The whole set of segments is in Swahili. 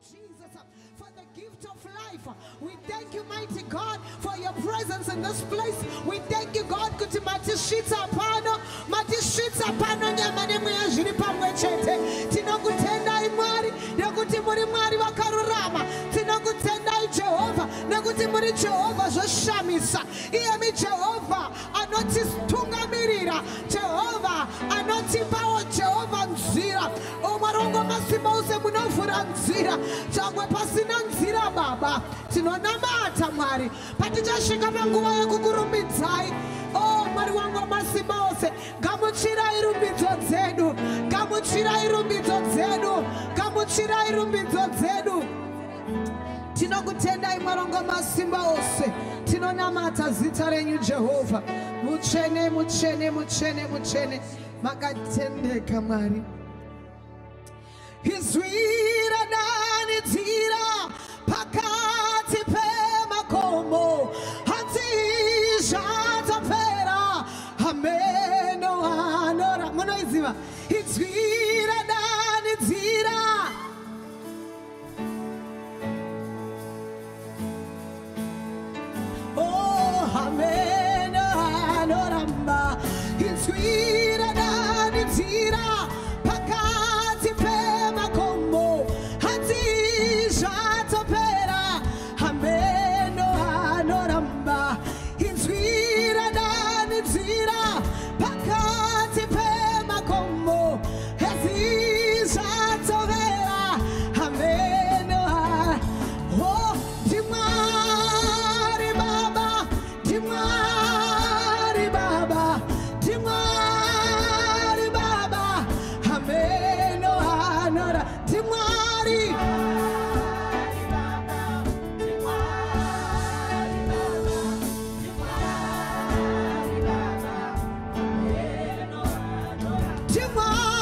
Jesus, for the gift of life. We thank you, mighty God, for your presence in this place. We thank you, God, kuti matishita pano nyamane muyazhiri pamwe chete. Tinokutendai Mwari nekuti muri Mwari vakarurama. Tinokutendai Jehovah nekuti muri Jehovah zvoshamisa. Iyemi Jehovah anotitungamirira, Jehovah anotipawo, Jehovah nzira. O Marongo Masimba use munovhura nzira changwe pasina nzira Baba. Tinonamata Mwari patichasvika panguva yekukurumbidzai. Oh Mwari wangu Masimba ose, gamuchirai rumbidzo dzedu, gamuchirai rumbidzo dzedu, gamuchirai rumbidzo dzedu. Tinokutendai Marongo Masimba ose, tinonamata zita renyu Jehovah. Muchene, muchene, muchene, muchene, makatendeka Mwari. Izwira nani tira pakati pemakomo hatija tapera ameno anora munoiziva. Izwira nani tira oh ameno anora ma. Izwira nani tira pakati pemakomo hatija tapera ameno anoramba. Inzwira nani nzira pakati pemakomo hatija tapera ameno oh Dimwari Baba, Dimwari Baba, Dimwari Baba, ameno anora. Dimwari Dimwari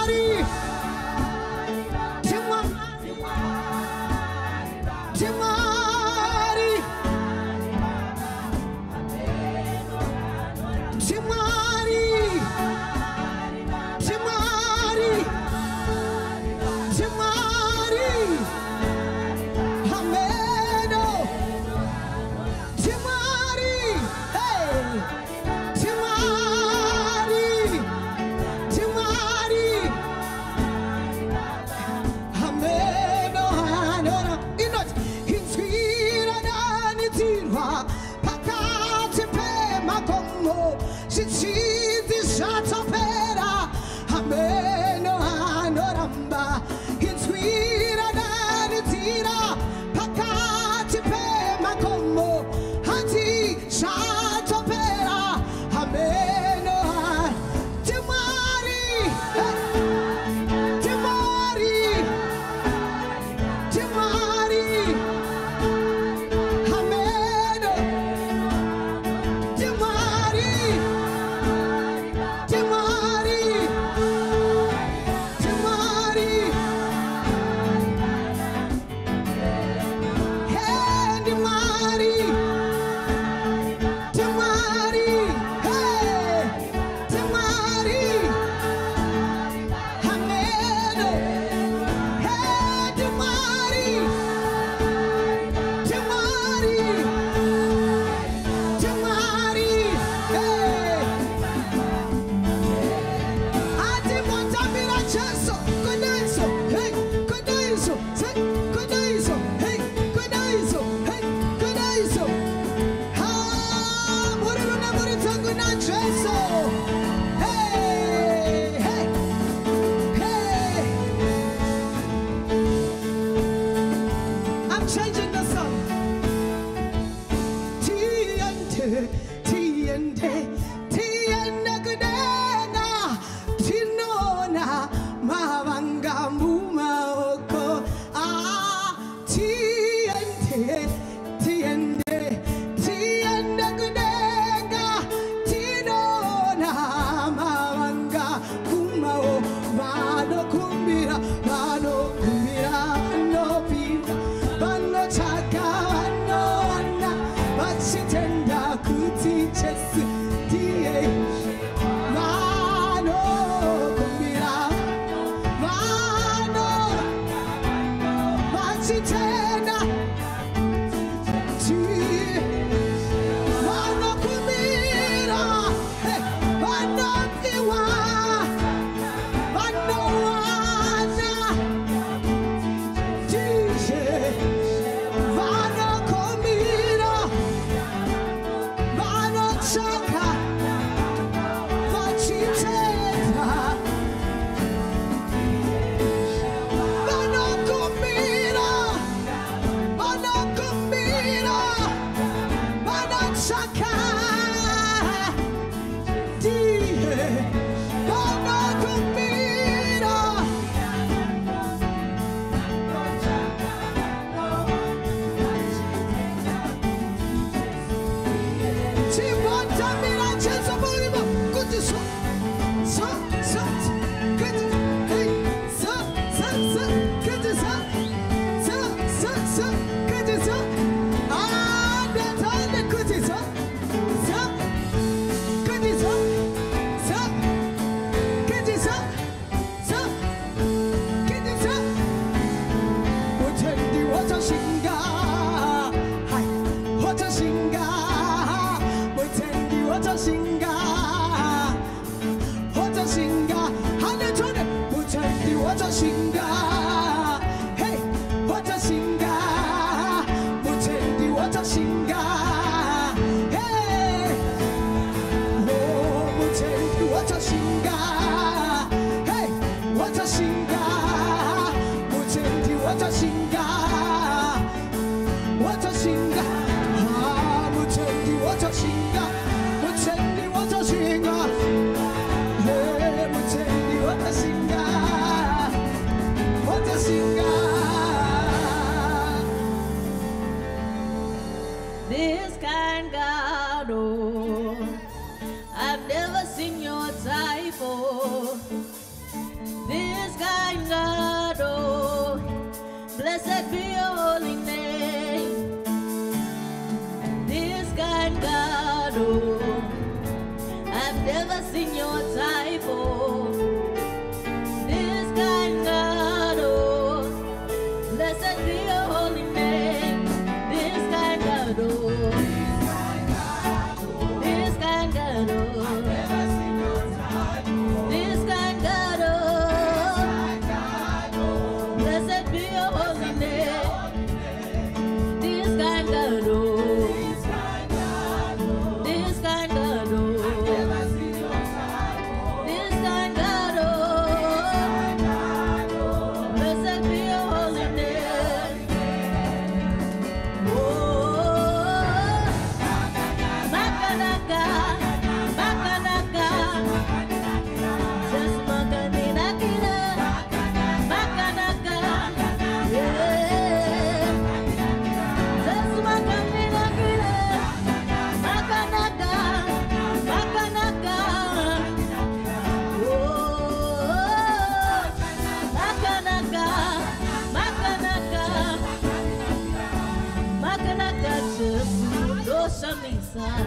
shamisa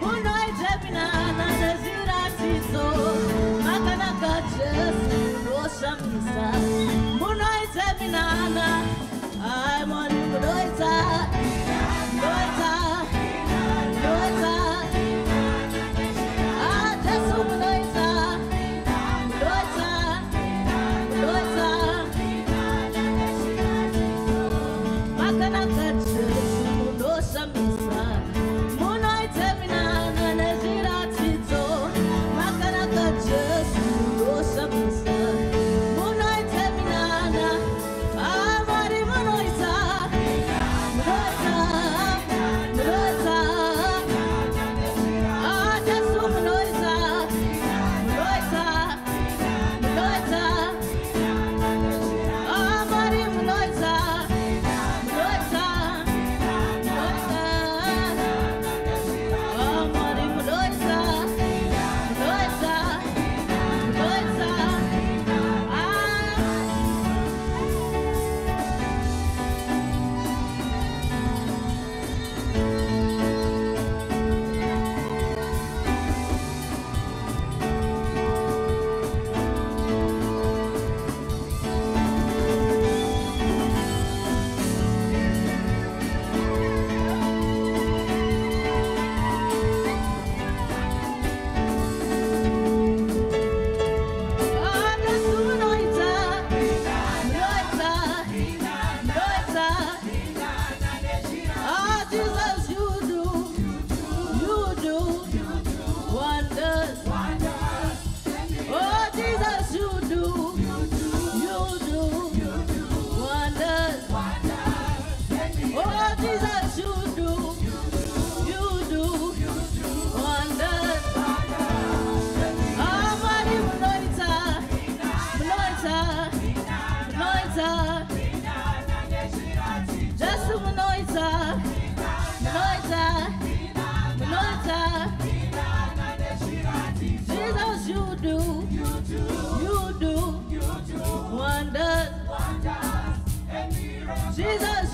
munoite minana neziratidzo makanaka Jesu no shamisa munoite minana ai moni munoita munoita munoita ah Jesu munoita munoita munoita makanaka Jesu no shamisa munoite minana neziratidzo makanaka Jesu no shamisa munoite minana amari munoita munoita munoita ah Jesu munoita munoita munoita amari munoita munoita munoita amari munoita munoita munoita Jesus,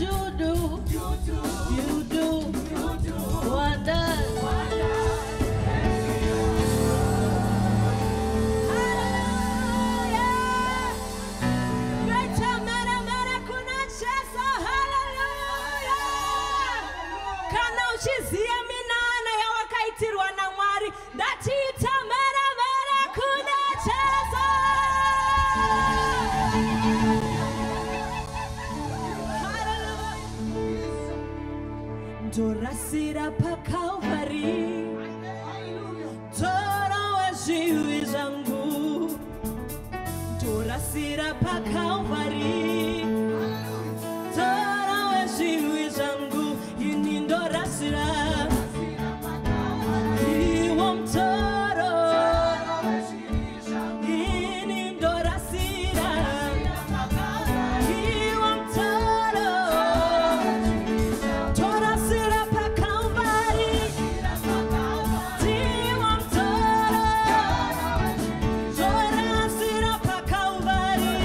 you do wonders. Hallelujah. Greater mera kuna Jesu. Hallelujah. Kana uchizia minana ya wakaitirwa na Mwari ndatita mera kuna Jesu. Torasira pa Calvary, tora wajiwi zangu. Torasira pa Calvary, tora wajiwi zangu. Inindorasira, iwo mtoro. Inindorasira, iwo mtoro. Torasira pa Calvary, iwo mtoro. Torasira pa Calvary,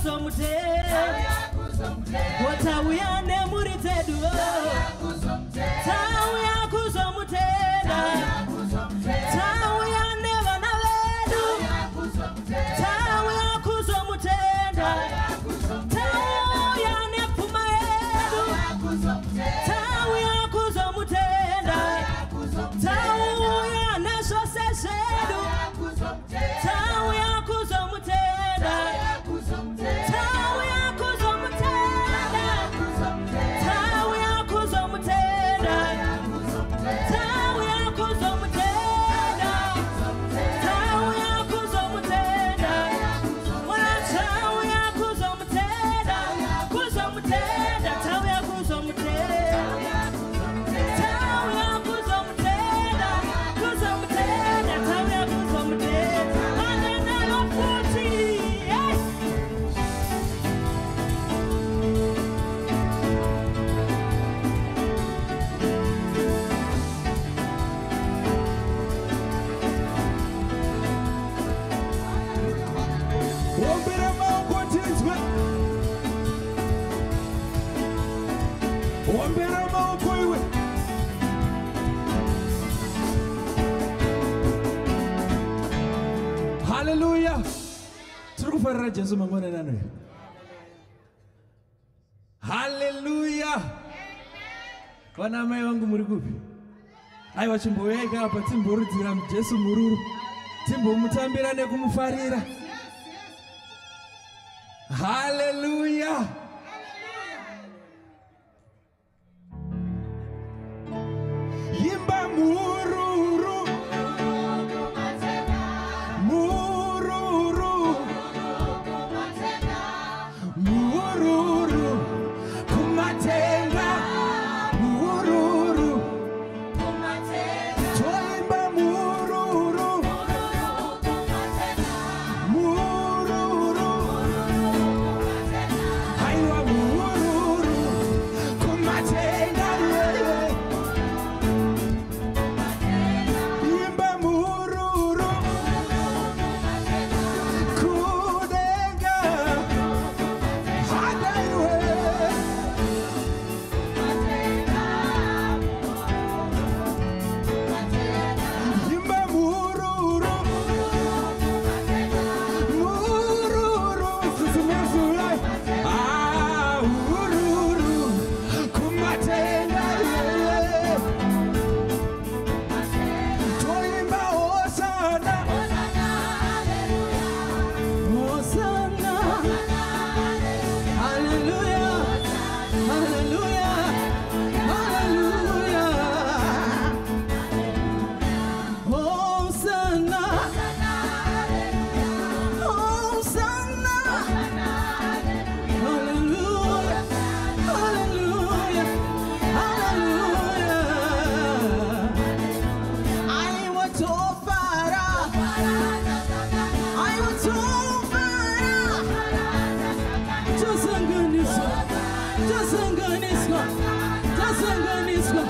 kuzomutenda wotawuyane muri tedu tawuya kuzomutenda tawuyane vana vedu tawuya kuzomutenda tawuyane pfuma yedu tawuya kuzomutenda tawuyane zvose zvedu tawuya kuzomutenda tawuya kuzomutenda tawuya kuzomutenda tawuya kuzomutenda tawuya kuzomutenda mwana tawuya kuzomutenda kuzomutenda tawuya kuzomutenda tawuya kuzomutenda kuzomutenda tawuya kuzomutenda manana lofuthi Hallelujah. Tukufarira Jesu mangwana nanu. Hallelujah. Wana mai wangu muri kupi? Aiwa chimboyeka hapa timborudzira Jesu mururu. Timbomutambira nekumufarira. Hallelujah. Yimba mururu. Mururu. Mururu. Kumatenga. Mururu. Toimba mururu. Mururu. Aiwa mururu. Kumatenga. Imba mururu. Kudenga. Hadaiwe. Imba mururu. Mururu. Susumesula. Ah, mururu. Kumatenga. Toimba Hosanna. Hosanna. Hallelujah. Hallelujah. Hallelujah. Hosanna. Hosanna. Hallelujah. Hallelujah. Hallelujah. I want to fara. I want to fara. Jasanganiswa. Jasanganiswa. Jasanganiswa.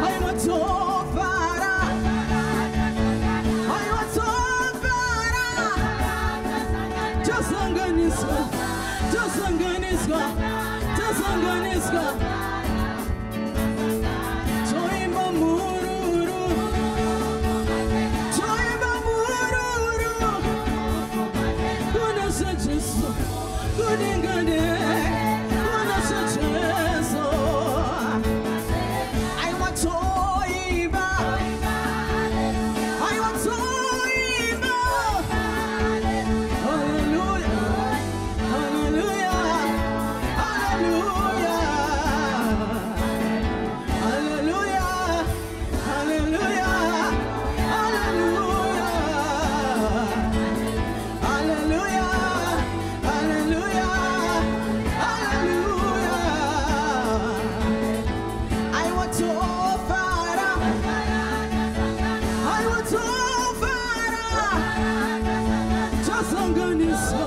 I want to fara. I want to fara. Jasanganiswa. Jasanganiswa. Jasanganiswa. Toimba mururu. Toimba mururu. Kunasa Jesu. Kudingane. Kunasa Jesu. I want to iba. I want to iba. Hallelujah. Hallelujah. Hallelujah. Hallelujah. Hallelujah. Hallelujah. Hallelujah. Hallelujah. Hallelujah. I want to offer. I want to offer. Jasanganiswa.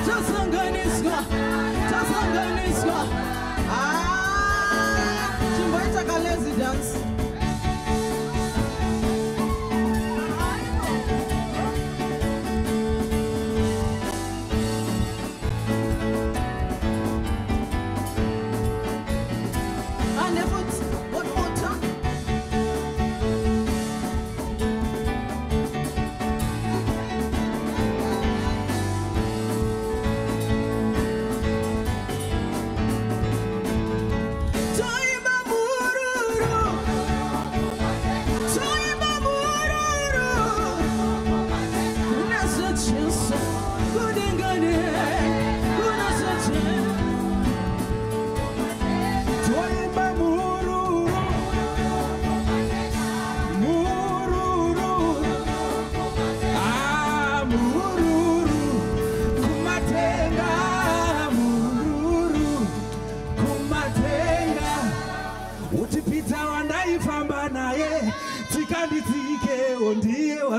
Jasanganiswa. Jasanganiswa. Ah, chimboita kalezi dance.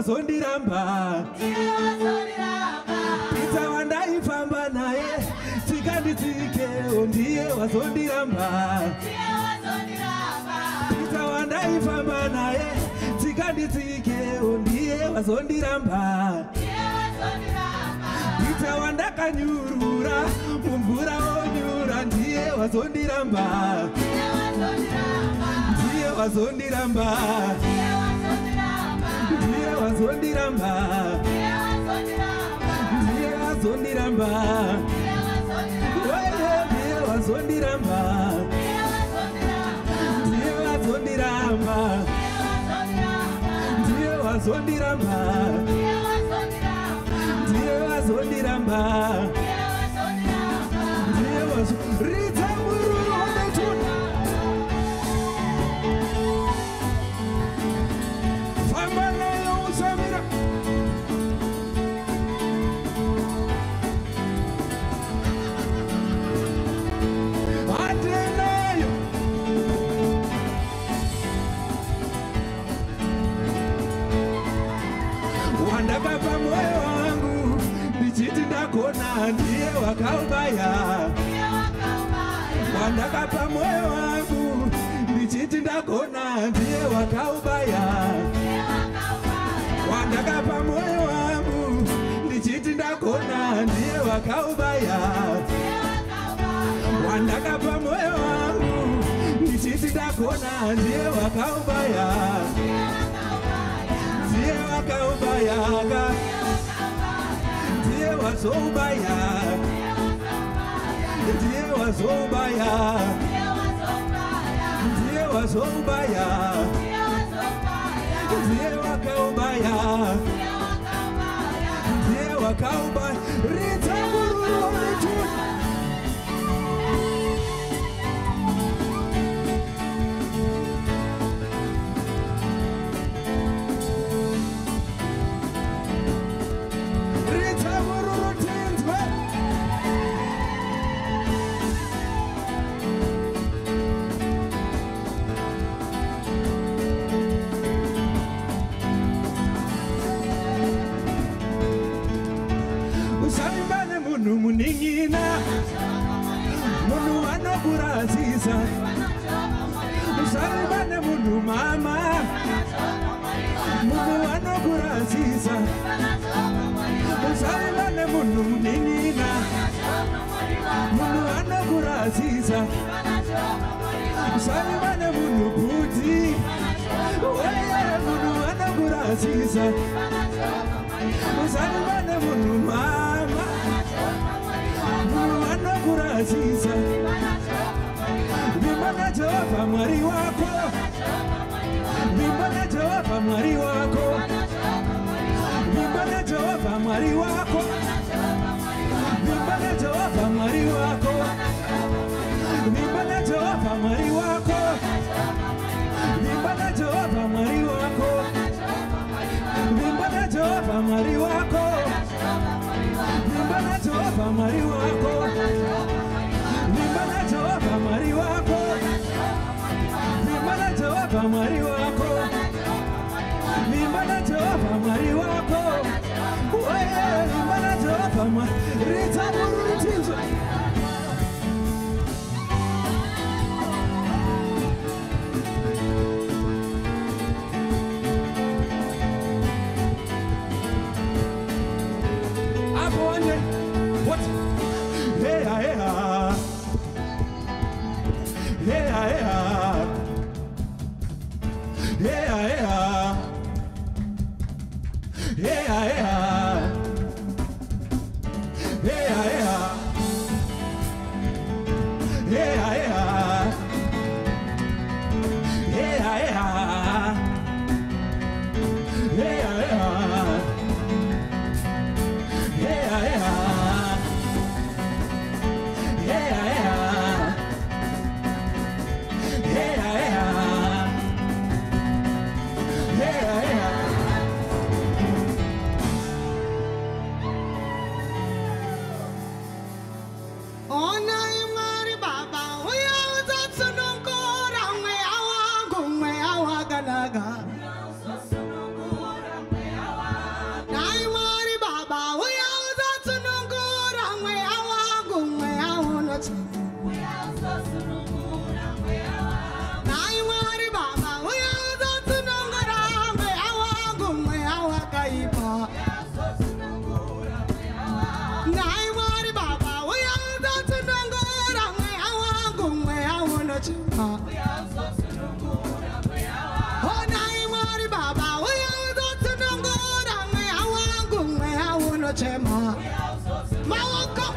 wazondiramba Peter wandaifamba naye tikanditsike ndiye wazondiramba Peter wandaifamba naye tikanditsike ndiye wazondiramba Peter wandakanyurura mumvura onyura ndiye wazondiramba ndiye wazondiramba ndiye wazondiramba ndiye wazondiramba ndiye wazondiramba ndiye wazondiramba ndiye wazondiramba ndiye wazondiramba ndiye wazondiramba Wandakapa moyo wangu ndichiti ndakona ndiye wakaubaya Wandakapa moyo wangu ndichiti ndakona ndiye wakaubaya Wandakapa moyo wangu ndichiti ndakona ndiye wakaubaya Wandakapa moyo wangu ndichiti ndakona ndiye wakaubaya ndiye wakaubaya ndiye wazobaya ndiye wazobaya ndiye wazobaya ndiye wakaubaya ndiye wakaubaya ritamururu muningina munu anokurasisa musaribane munu mama munu anokurasisa musaribane munu muningina munu anokurasisa musaribane munu kuti weye munu anokurasisa musaribane munu mama Kurasiza Vimana Jehova mwari wako Vimana Jehova mwari wako Vimana Jehova mwari wako Vimana Jehova mwari wako Vimana Jehova mwari wako Vimana Jehova mwari wako Vimana Jehova mwari wako Vimana Jehova mwari wako Vimana Jehova mwari wako Vimana Jehova mwari wako Vimana Jehova mwari wako Oye Vimana Jehova mwari ritamurutizo unochema. Nai mwari baba uya uzosunungura mweya wangu mweya unochema. Oh nai mwari baba uya uzosunungura mweya wangu mweya unochema. Mawoko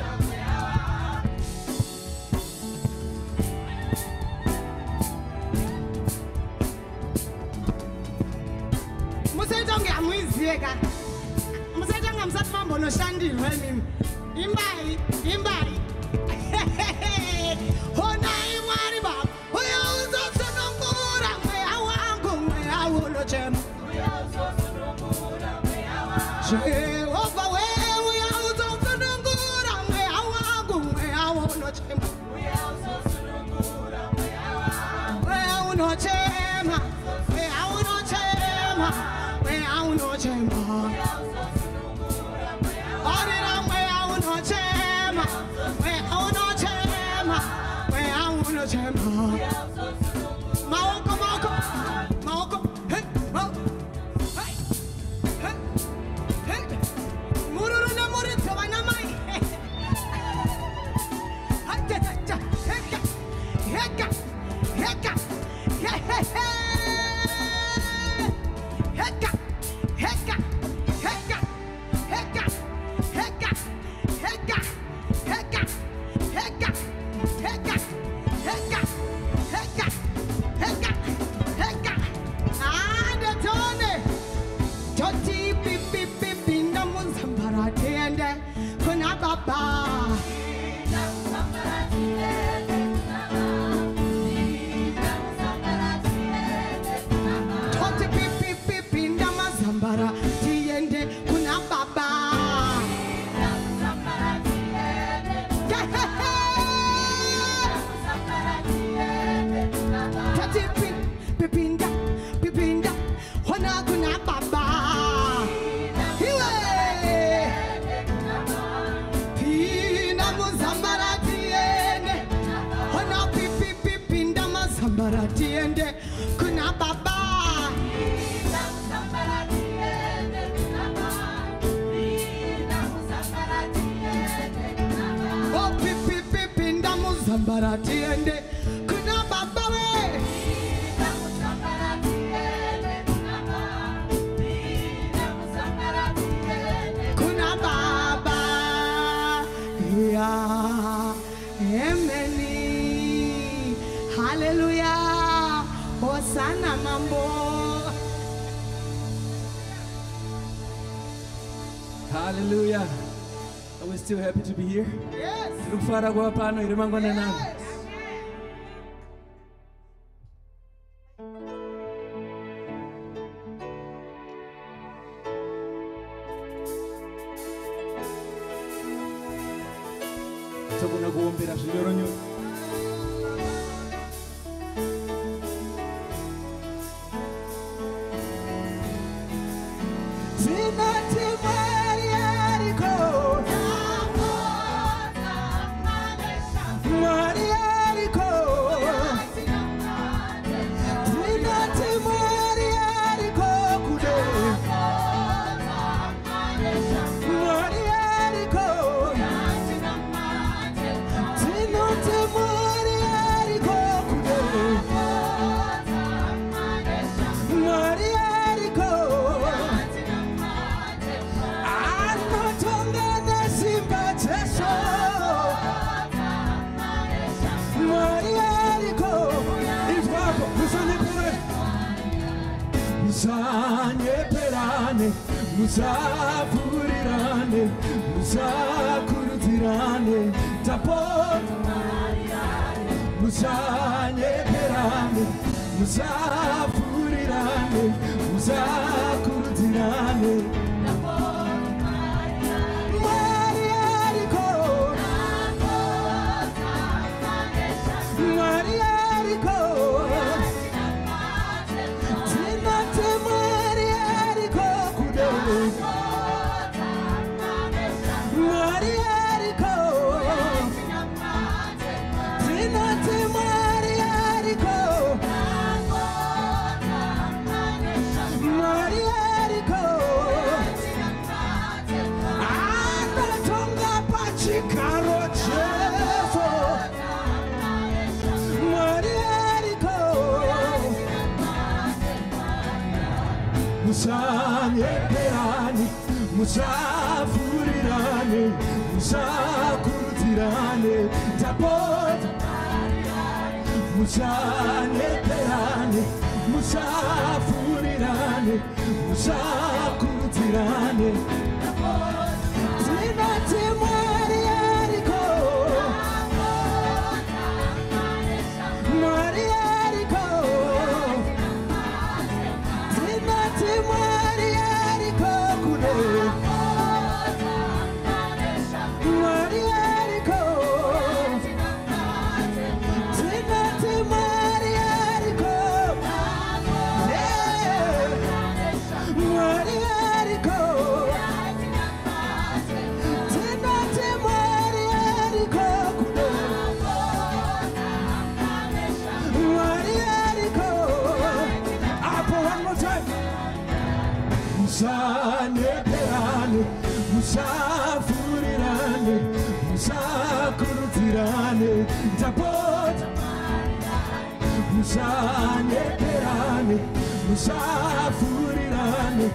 Musaita ngiyamuiziyeka. Musaita ngamsati mambo noshandirwe mimi. Imbai. Hona imwari baba. Uya uzosunungura mweya wangu mweya unochema. Jehova we uya uzosunungura mweya wangu mweya unochema. Mweya unochema. Mweya unochema. Mweya unochema. Orira mweya unochema. Mweya unochema. Mweya unochema. Maoko. Hey, maoko. Hey, hey. Mururu na murito wanamai. Heka. Kuna baba Tote pipi ndama zambara tiende kuna baba Tote pipinda hona kuna baba Pina muzambara tiende hona pipi ndama zambara tiende kuna baba Oh pipi ndamu zambara tiende kuna baba we kuna baba ya emeni hallelujah hosana mambo Hallelujah. Are we still happy to be here? Yes. Tukufara kwa pano irimangwana nani. Tokuna kuombera zvinyoronyo. Musafurirane, musakurutirane, tapota musanyeperane, musafurirane, musakurutirane, Mariarico musafurirane musakurutirane tapota musaneperane musafurirane musakurutirane Tinati mwari yariko mwari yariko Tinati mwari yariko kuno mwari yariko Tinati mwari yariko mwari yariko Tinati mwari yariko kuno mwari yariko Up one more time. Musaneperane musafurirane musakurutirane tapota musaneperane musafurirane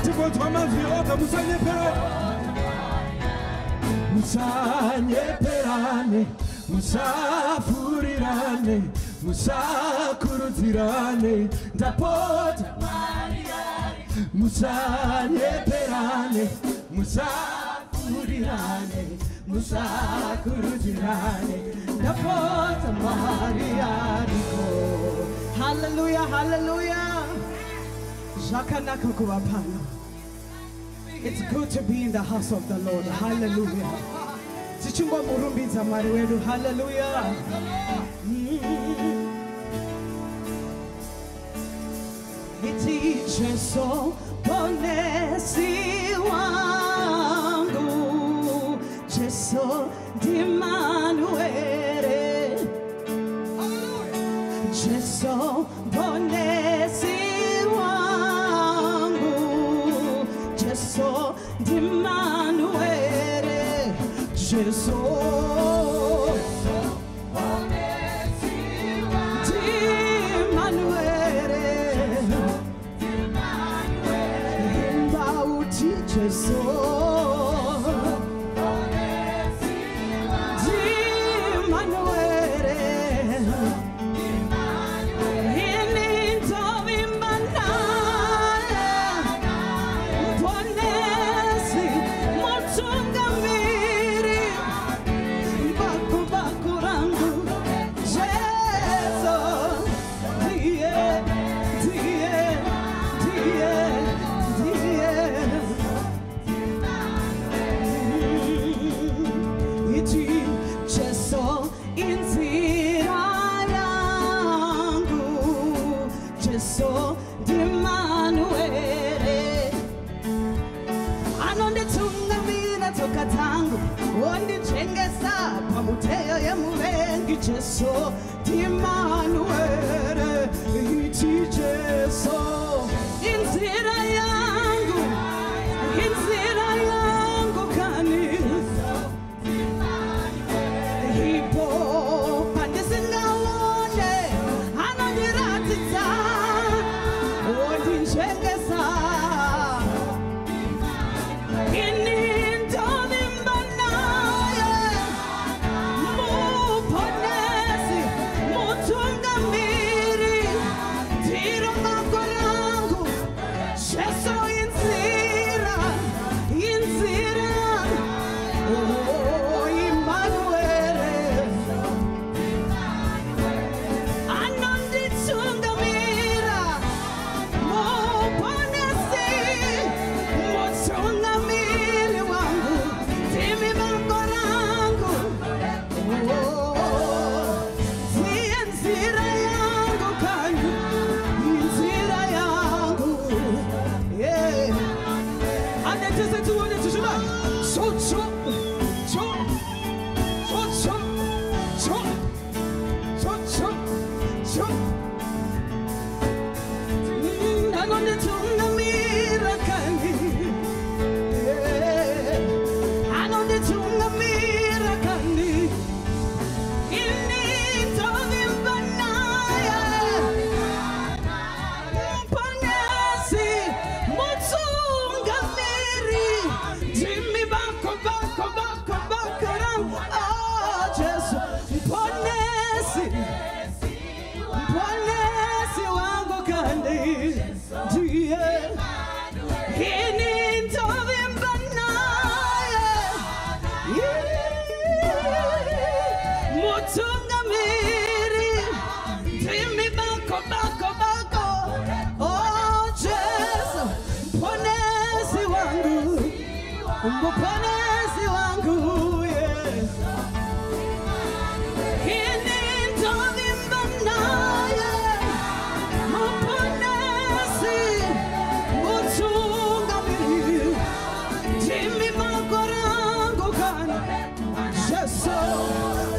tapota mamavioka musanyeperane musafurirane musakurutirane tapota musanyeperane musafurirane musakurutirane tapota mariariko. Hallelujah, hallelujah. Jakanaka kuwapano. It's good to be in the house of the Lord. Hallelujah. Tichungwa murumbi za mariwedu. Hallelujah. Iti Jesu ponesi wangu, Jesu di Manuele, Jesu ponesi wangu, Jesu di Manuele, Jesu Jesus, Jesu di Manuele, iti Jesu inzira yangu kani ipo pande singaone anandiratidza ondinjengesa Mponezi wangu, yeah. Ini ndovimba naye, mponezi, mutungamiri, timi makorangu kana. Jesu,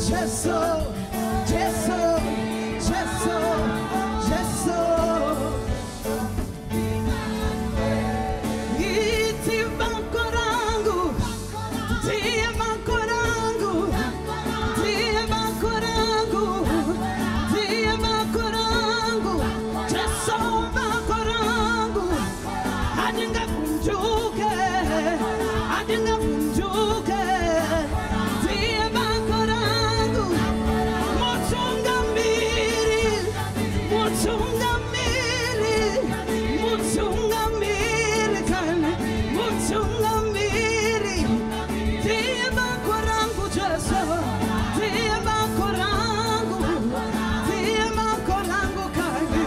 Jesu, Jesu, Jesu, Jesu. Iti makorangu, tie makorangu, tie makorangu, tie makorangu, Jesu makorangu, adinga kunjuke, adinga kunjuke, tie makorangu, mutungamiri, mutungamiri, mutungamiri kana, mutungamiri, tie makorangu Jesu, tie makorangu, tie makorangu kana,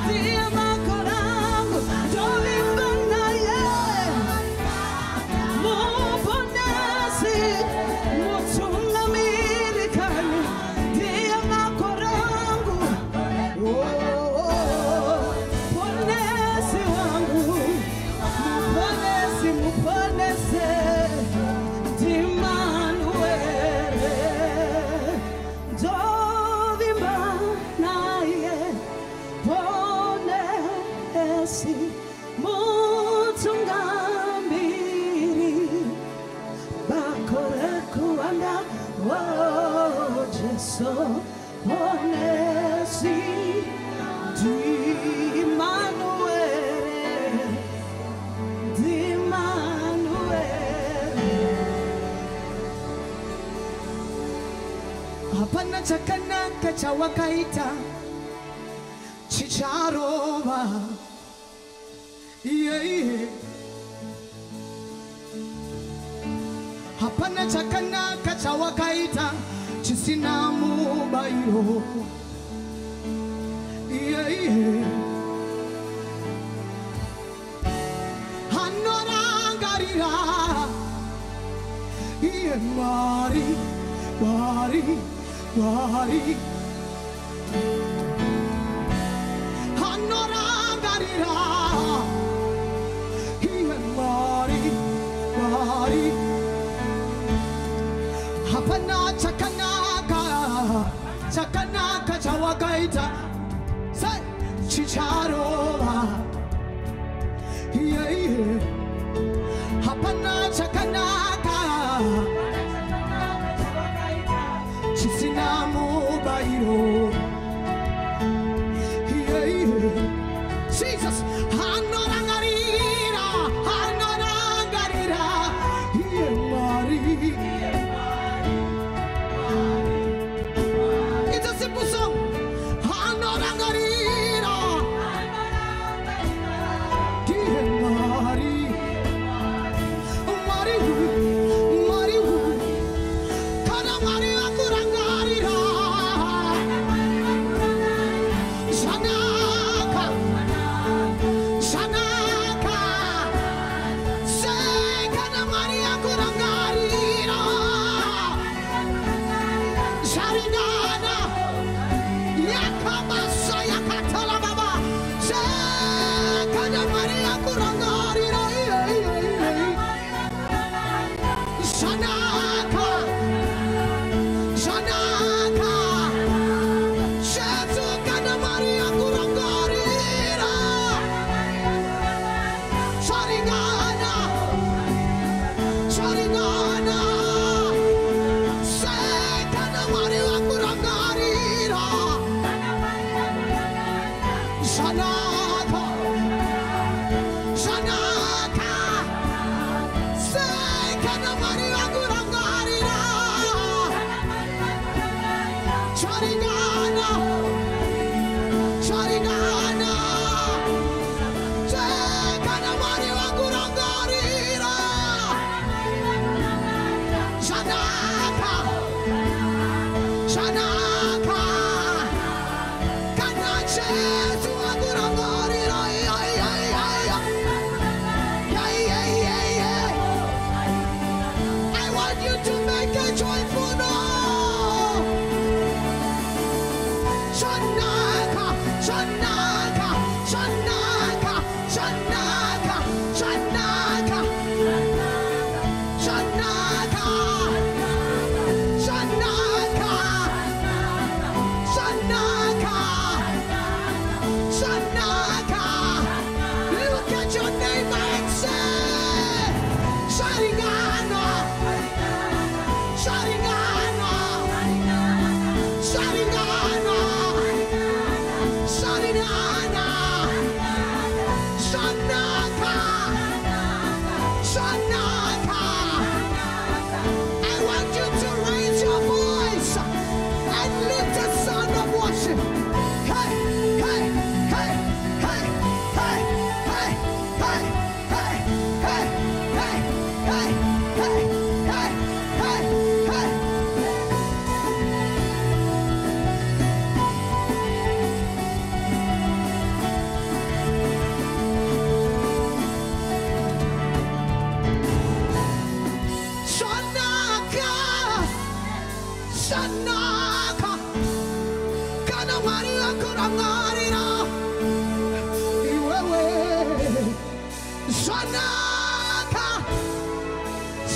tie makorangu, ndovimba naye, mponezi, mutungamiri kana, tie makorangu. Mponezi wangu, mponezi, mponezi, Emmanuel, ndovimba naye, mponezi, mutungamiri, bakore kuanda, oh Jesu, mponezi, Emmanuel, Emmanuel. Hapana chakanaka cha wakaita chicharova, yeah, yeah. Hapana chakanaka cha wakaita chisinamu bairo, yeah, yeah. Hanorangarira, yeah, Mari, Mari, Mari. Hanorangarira, yeah, Mari, Mari. Hapana chakanaka, chakanaka chawakaita, say chicharova, yeah, yeah. Hapana chakanaka, chisinamu bairo, yeah, yeah. Jesus, hanorangarira, hanorangarira, yeah, Mari. It's a simple song. Hanorangarira, yeah, Mari.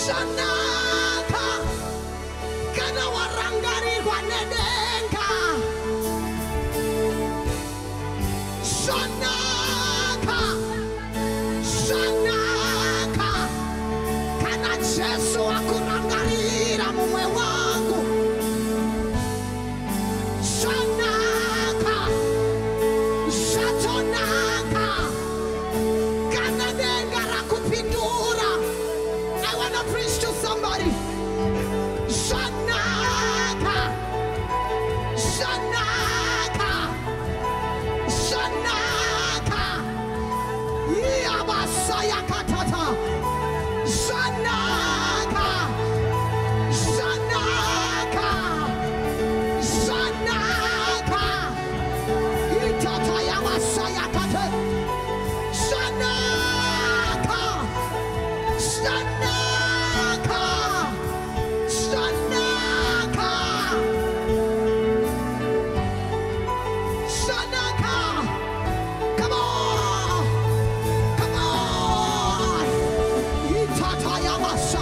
Shanaka kana warangarirwa nedenga. Shanaka, Shanaka kana Jesu akurangarira mumwe wangu. Shanaka, Shatonaka kana denga rakupindura. I want to preach to somebody. Shanaka, Shanaka, Shanaka, Yabasaya Katata, Shanaka, Shanaka, Shanaka, Itata Yabasaya Kata, Shanaka, Shanaka, Shanaka, Shanaka. Come on, come on. Itata Yabasa,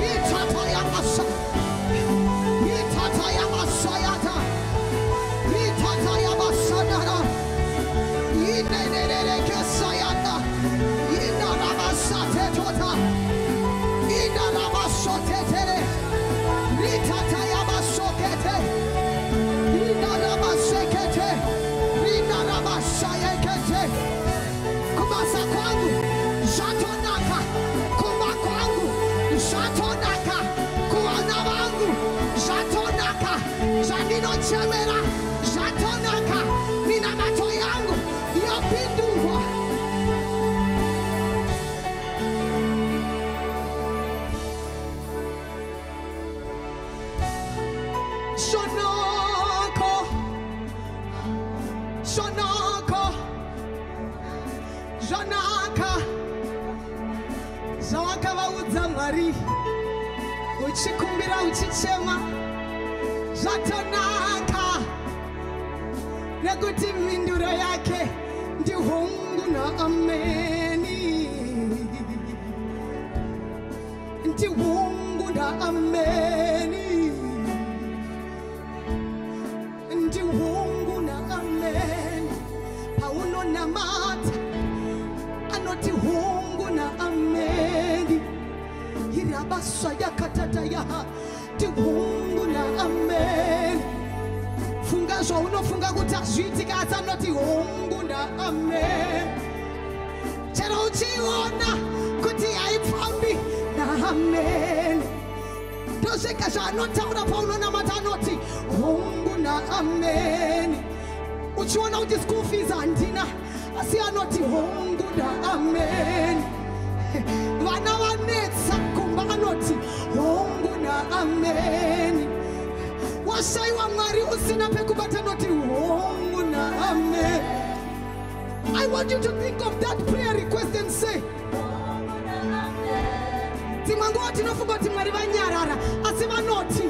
Itata Yabasa, Itata Yabasayata, Itata Yabasanara, Inenere Kesayana, Inarabasate Tota. Inarabasotetere, Ritatayabasokete, Inarabasekete, Inarabasayekete. Kumasa kwangu, Shatonaka, kuma kwangu, Shatonaka, kuwana wangu, Shatonaka, Shanino chemera, Shatonaka, nina macho yangu, yopindua. Shonoko, Shonoko, Janaka, Zawaka vaudza Mwari, uchikumbira uchichema, zvatonaka, nekuti mhinduro yake ndihongu na ameni, ndihongu na ameni. Ndihungu na amen. Pauno na mata anoti hungu na amen. Hirabasa ya katata ya ndihungu na amen. Funga zwa unofunga kuti azviitika asi anoti hungu na amen. Chero uchiona kuti haipfambi na amen. Ndosvika zvaanotaura pauno na mata anoti hungu na amen. Uchiona kuti school fees handina asi anoti hongu na amen. Vana vanetsa kumba anoti hongu na amen. Washaiwa Mwari usina pekubata anoti hongu na amen. I want you to think of that prayer request and say timangu wati nofunga ti Mwari vanyarara asi vanoti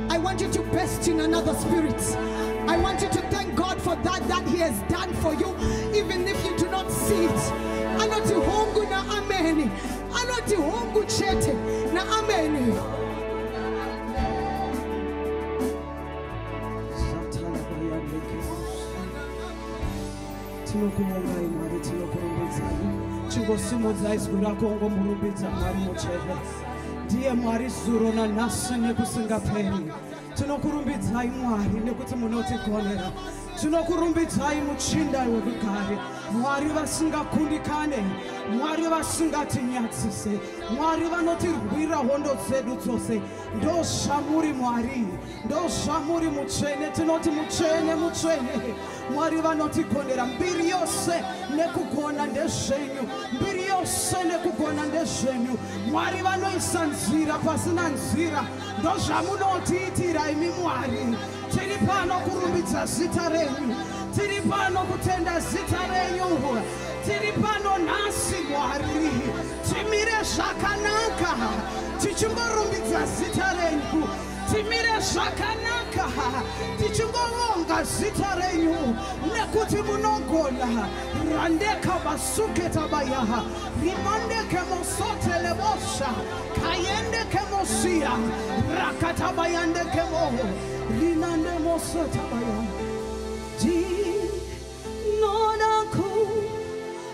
I want you to burst in another spirit. I want you to thank God for that He has done for you, even if you do not see it. Anoti hongu na amen. Anoti hongu chete na amen. Tinokuonga Mwari, tinokurumbidza. Chingosimudzai zwi rako ngomurumbidza Mwari mucheve. Ndiye Mwari zuro nanhasi nekusingaperi. Tinokurumbidzai Mwari nekuti munotigonera. Tinokurumbidzai muchinda wekugare. Mwari vasingakundikane, Mwari vasingatinyadzise, Mwari vanotirwira hondo dzedu dzose. Ndozvamuri Mwari, ndozvamuri mutsvene. Tinoti mutsvene, mutsvene. Mwari vanotigondera. Mbiri yose nekugona ndezvenyu, mbiri yose nekugona ndezvenyu. Mwari vanoisa nzira pasina nzira. Ndozvamunotiitira imi Mwari. Tiri pano kurumbidza zita renyu, tiri pano kutenda zita renyu, tiri pano nhasi Mwari. Timire zvakanaka tichimborumbidza zita renyu, timire zvakanaka tichingobonga zita renyu nekuti munogona randeka basuketa bayaha rimandeke mosotele bosha kayendeke mosia rakatabayandeke moho rinande mosota bayaha nonaku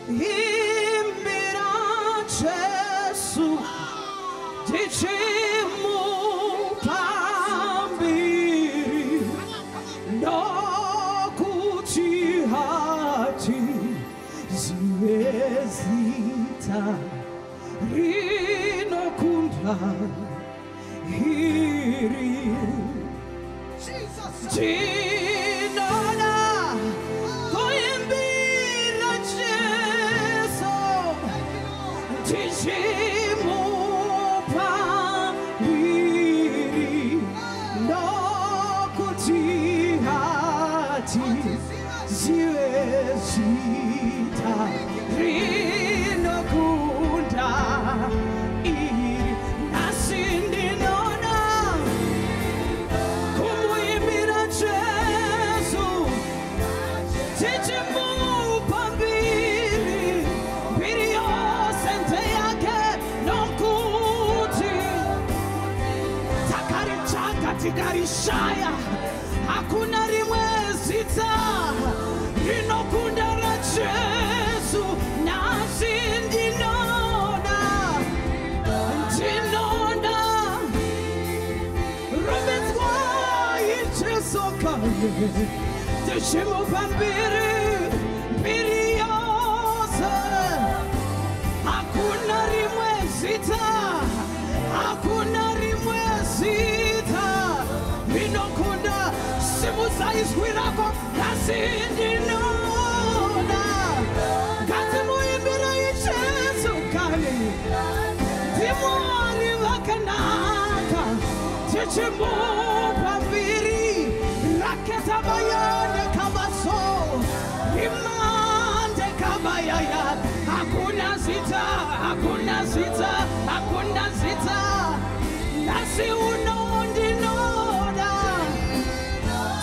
imbira Jesu tichimu pambiri nokuti hati ziwezita rinokunda hiri Tinona koimbira Jesu tichimu pambiri nokuti hati ziwezita rinokunda iri nasindinona kumuimbira Jesu tichimupa mbiri mbiri yose nze yake nokuti takaritsvaga tikarishaya hakuna rimwe zita rinokunda raJesu nasi ndinona rumbidzwa iJesu kanye tichimupa mbiri mbiri yose hakuna rimwe zita rinokunda simudzai zwi rako nasi ndinona ngatimuimbira iJesu kanye ndimwari vakanaka tichimupa mbiri raketa bayande kabaso imande kabayaya hakuna zita nasi unondinoda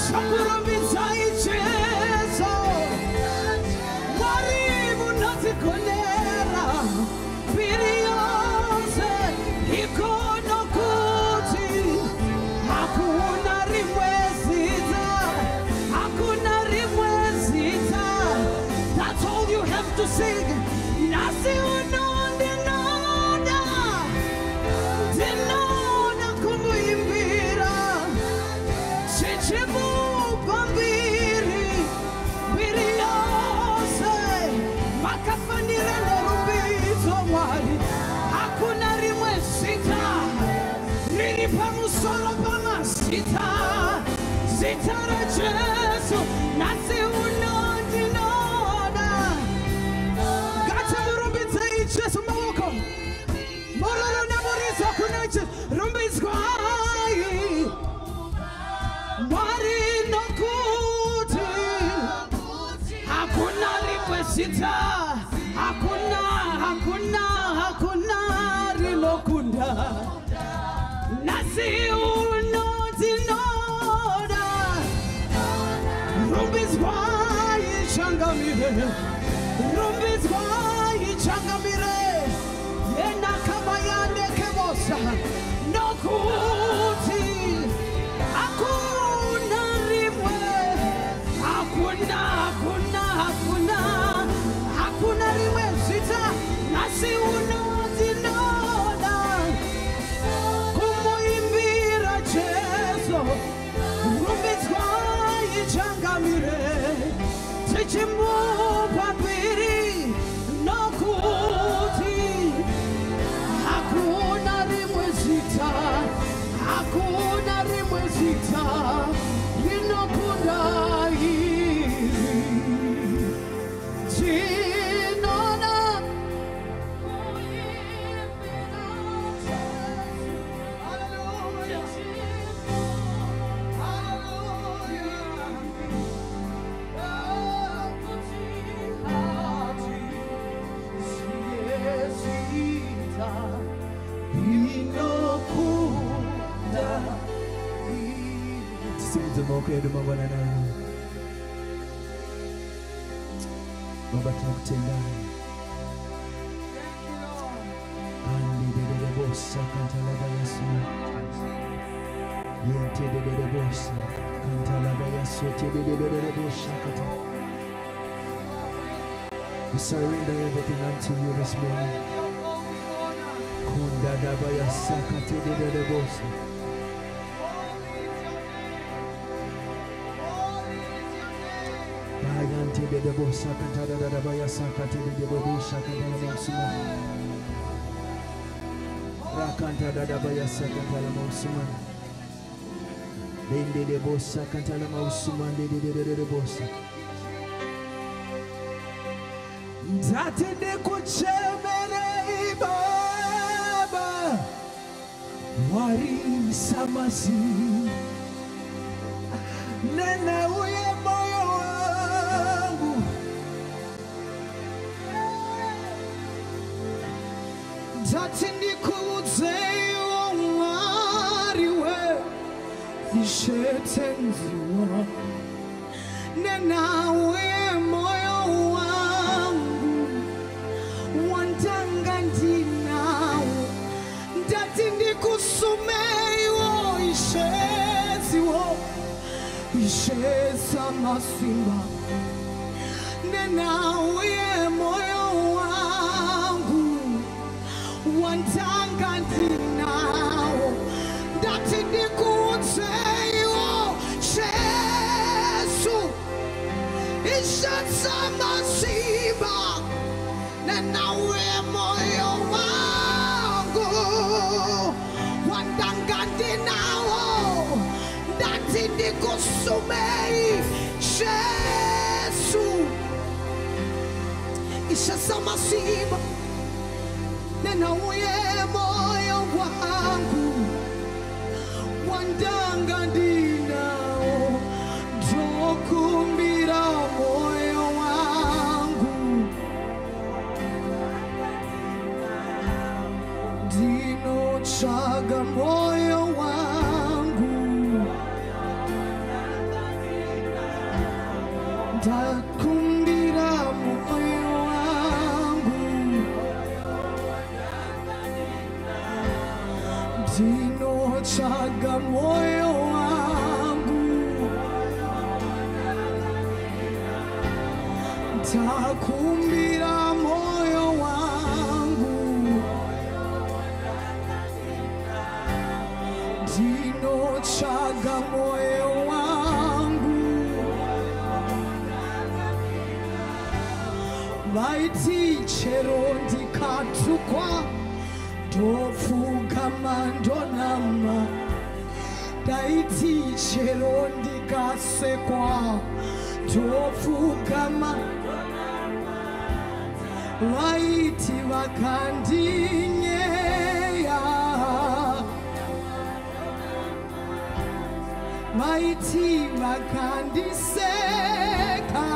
sakurumbidza iJesu mwari munodzigonera mbiri yose ikono kuti hakuna rimwe zita that's all you have to sing nasi unondinoda ndinona kumuimbira chichimupa mbiri yose makafanira nerumbidzo mwari hakuna rimwe zita riri pamusoro pamazita zita raJesu nasi unondinoda ngatimurumbidze Jesu maoko mororo nemuridzo kuna Jesu rumbidzwai mwari nokuti hakuna rimwe zita hakuna rinokunda nasi unondinoda rumbidzwai changamire yenakamayandeke bosa nokuti hakuna rimwe hakuna rimwe zita nasi unondinoda kumuimbira Jesu rumbidzwai changamire tichimupa mbiri nokuti hakuna rimwe zita Lift moko yetu Bwana na Baba tunakutenda. Andi de bossa cantala ba Yesu. Yente de bossa cantala ba Yesu te de bossa canta. We surrender everything unto you this morning. Konda da ba Yesu te de bossa. Bayante de bossa cantala da ba Yesu te de bossa cantala mausuma. Rakanta da ba Yesu cantala mausuma. Dende de bossa cantala mausuma de bossa. Ntatende kuchemere Baba wari samasi nena uye moyo wangu ntatende kuzeyo mwari we ishetenziwa nena uye moyo wangu wantanga ndinawo ndati ndikusumeyo isheziwo isheza masimba nena uye moyo wangu wantanga ndinawo ndati ndikuzeyo shesu isheza masimba nena uye moyo wangu wantanga ndinawo ndati ndikusumei shesu isheza masimba nena uye moyo wangu wandanga ndinawo ndokumbira moyo wangu ndinotsvaga moyo wangu ndakumbira moyo wangu ndinotsvaga moyo wangu ndakumbira moyo wangu ndinotsvaga moyo wangu vaiti chero ndikatukwa ndopfugama ndonama daiti chero ndikasekwa ndopfugama vaiti vakandinyeya vaiti vakandiseka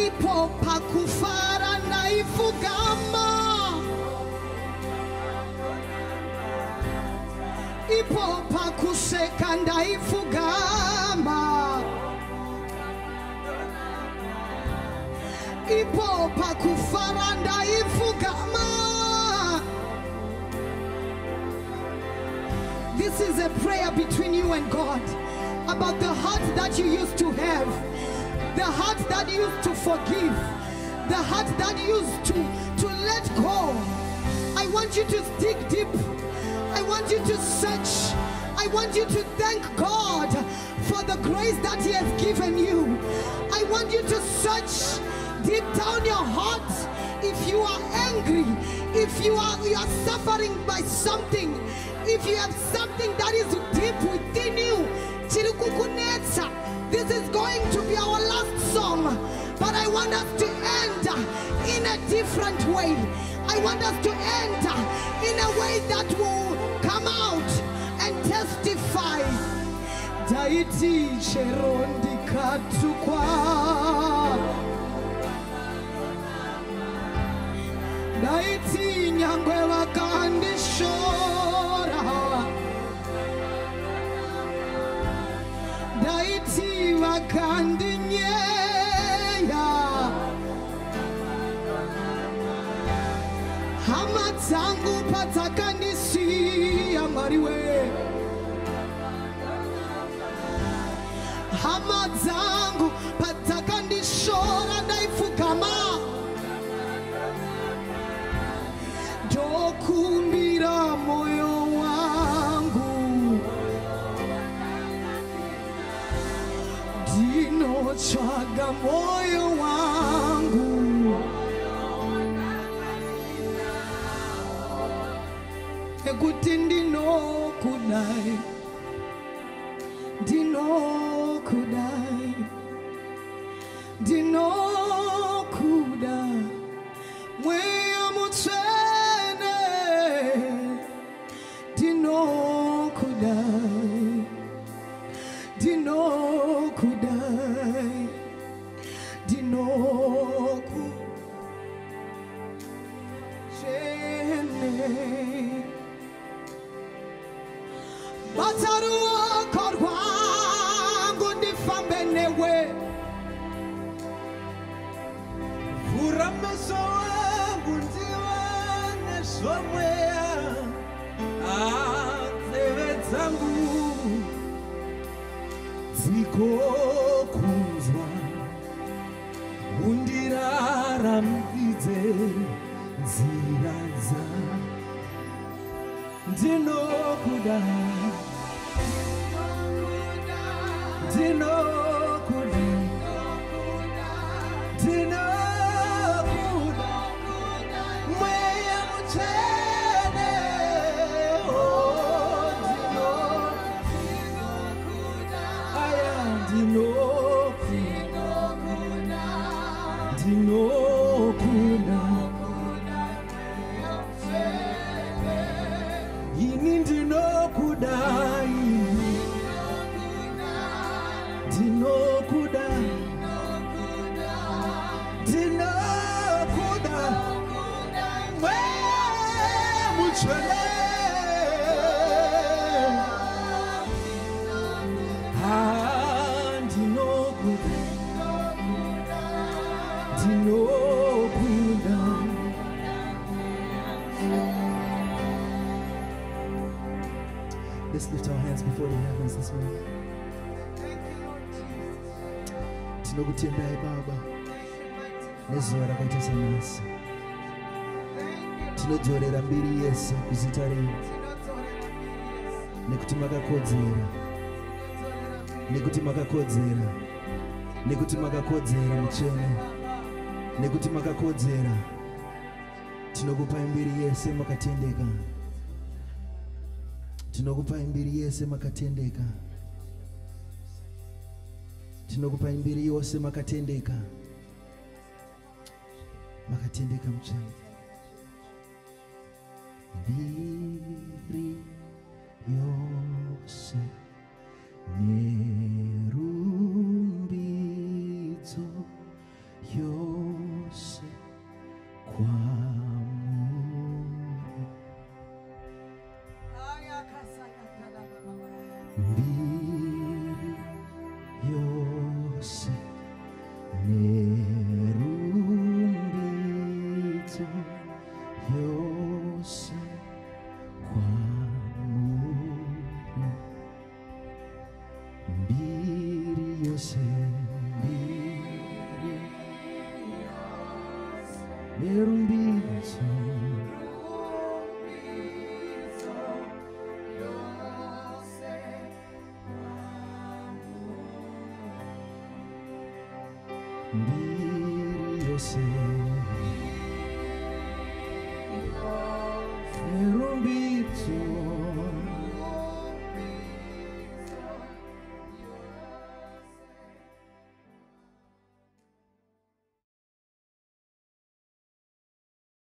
ipo pakufara naifugama ipo pakuseka ndaifugama ipo pakufara ndaifugama. This is a prayer between you and God about the heart that you used to have, the heart that used to forgive, the heart that used to let go. I want you to dig deep. I want you to search. I want you to thank God for the grace that He has given you. I want you to search deep down your heart. If you are angry, if you are suffering by something, if you have something that is deep within you, this is going to be our last song, but I want us to end in a different way. I want us to end in a way that will come out and testify. Daiti cherondi katukwa, daiti nyangwe wakandishora. kandinyea hama zangu patakandisia Mariwe hama zangu patakandishora ndaifukama dokumbira moyo wangu dinochaga moyo wangu ekuti ndinokudai ndinokudai ndinokuda mweya mutsvene ndinokudai ndinokudai ndinokutsvene bata ruoko rwangu ndifambe newe vhura meso wangu ndiwane zvomweya nzeve dzangu dzikokunzwa undiraramidze nzira dzangu ndinokuda ndinokuda ndinokuda mweya mutsvene aya ndinokuda ini ndinokudai ndinokuda ndinokuda mweya mutsvene ndinokuda ndinokuda Let's lift our hands before the heavens this morning. Tinokutendai Baba nezuva rakaita sanasi. Tinodzorera mbiri yese kuzita renyu nekuti makakodzera, nekuti makakodzera, nekuti makakodzera mutsvene, nekuti makakodzera. Tinokupai mbiri yese makatendeka, tinokupai mbiri yese makatendeka, tinokupai mbiri yose makatendeka, makatendeka mutsvene. Mbiri yose nerumbidzo yose kwamuri, mbiri yose nerumbidzo yose kwamuri, mbiri yose, mbiri nerumbidzo mbiri yose